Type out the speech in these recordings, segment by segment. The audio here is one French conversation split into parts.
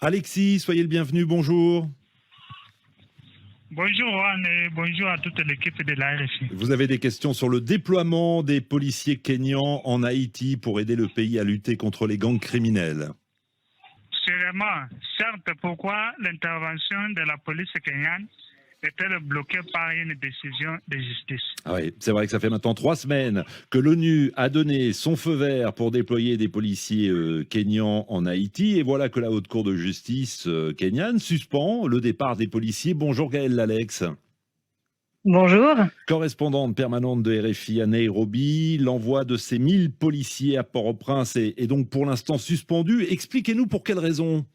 Alexis, soyez le bienvenu, bonjour. Bonjour Juan et bonjour à toute l'équipe de la RFI. Vous avez des questions sur le déploiement des policiers kényans en Haïti pour aider le pays à lutter contre les gangs criminels. Sûrement, certes, pourquoi l'intervention de la police kenyane est-elle bloquée par une décision de justice? Ah oui, c'est vrai que ça fait maintenant 3 semaines que l'ONU a donné son feu vert pour déployer des policiers kényans en Haïti. Et voilà que la Haute Cour de justice kenyane suspend le départ des policiers. Bonjour Gaëlle Lalex. Bonjour. Correspondante permanente de RFI à Nairobi, l'envoi de ces 1000 policiers à Port-au-Prince est donc pour l'instant suspendu. Expliquez-nous pour quelles raisons.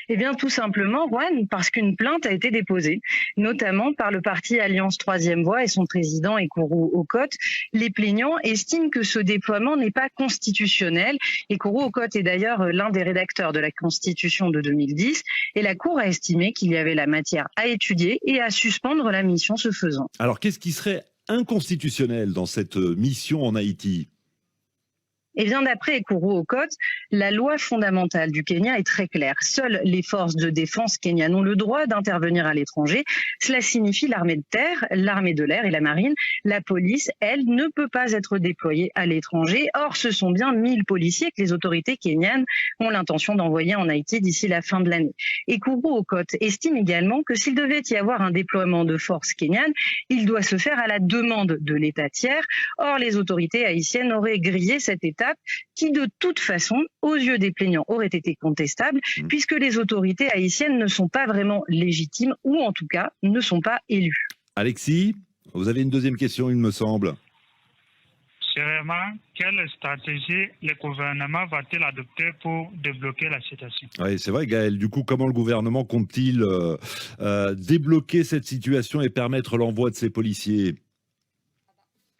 Eh bien, tout simplement, Juan, parce qu'une plainte a été déposée, notamment par le parti Alliance Troisième Voie et son président Ekuru Aukot. Les plaignants estiment que ce déploiement n'est pas constitutionnel. Ekuru Aukot est d'ailleurs l'un des rédacteurs de la Constitution de 2010 et la Cour a estimé qu'il y avait la matière à étudier et à suspendre la mission ce faisant. Alors, qu'est-ce qui serait inconstitutionnel dans cette mission en Haïti ? Et bien d'après Ekuru Aukot, la loi fondamentale du Kenya est très claire. Seules les forces de défense kenyanes ont le droit d'intervenir à l'étranger. Cela signifie l'armée de terre, l'armée de l'air et la marine. La police, elle, ne peut pas être déployée à l'étranger. Or, ce sont bien 1000 policiers que les autorités kenyanes ont l'intention d'envoyer en Haïti d'ici la fin de l'année. Ekuru Aukot estime également que s'il devait y avoir un déploiement de forces kenyanes, il doit se faire à la demande de l'État tiers. Or, les autorités haïtiennes auraient grillé cette étape qui, de toute façon, aux yeux des plaignants, aurait été contestable, puisque les autorités haïtiennes ne sont pas vraiment légitimes, ou en tout cas, ne sont pas élues. Alexis, vous avez une deuxième question, il me semble. Sûrement, quelle stratégie le gouvernement va-t-il adopter pour débloquer la situation? Oui, c'est vrai, Gaël. Du coup, comment le gouvernement compte-t-il débloquer cette situation et permettre l'envoi de ces policiers ?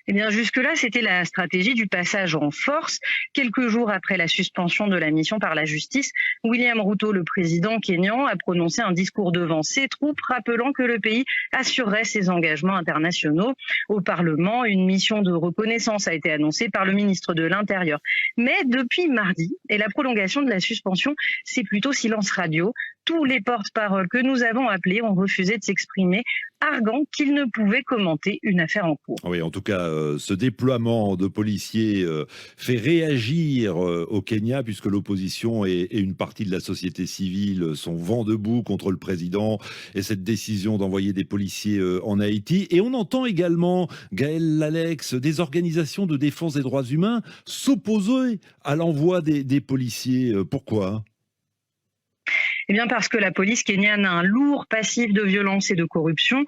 Eh bien, jusque-là, c'était la stratégie du passage en force. Quelques jours après la suspension de la mission par la justice, William Ruto, le président kényan, a prononcé un discours devant ses troupes, rappelant que le pays assurerait ses engagements internationaux. Au Parlement, une mission de reconnaissance a été annoncée par le ministre de l'Intérieur. Mais depuis mardi, et la prolongation de la suspension, c'est plutôt silence radio. Tous les porte-paroles que nous avons appelés ont refusé de s'exprimer, arguant qu'ils ne pouvaient commenter une affaire en cours. Oui, en tout cas, ce déploiement de policiers fait réagir au Kenya, puisque l'opposition et une partie de la société civile sont vent debout contre le président et cette décision d'envoyer des policiers en Haïti. Et on entend également, Gaël Lalex, des organisations de défense des droits humains s'opposer à l'envoi des policiers. Pourquoi ? Eh bien parce que la police kenyane a un lourd passif de violence et de corruption.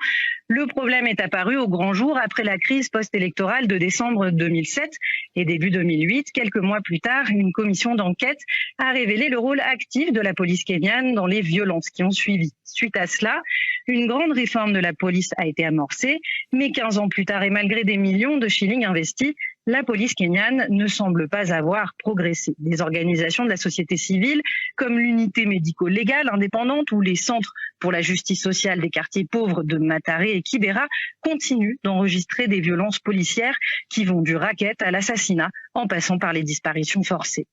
Le problème est apparu au grand jour après la crise post-électorale de décembre 2007 et début 2008. Quelques mois plus tard, une commission d'enquête a révélé le rôle actif de la police kenyane dans les violences qui ont suivi. Suite à cela, une grande réforme de la police a été amorcée, mais 15 ans plus tard et malgré des millions de shillings investis, la police kenyane ne semble pas avoir progressé. Des organisations de la société civile, comme l'unité médico-légale indépendante ou les centres pour la justice sociale des quartiers pauvres de Mataré et Kibera, continuent d'enregistrer des violences policières qui vont du racket à l'assassinat en passant par les disparitions forcées.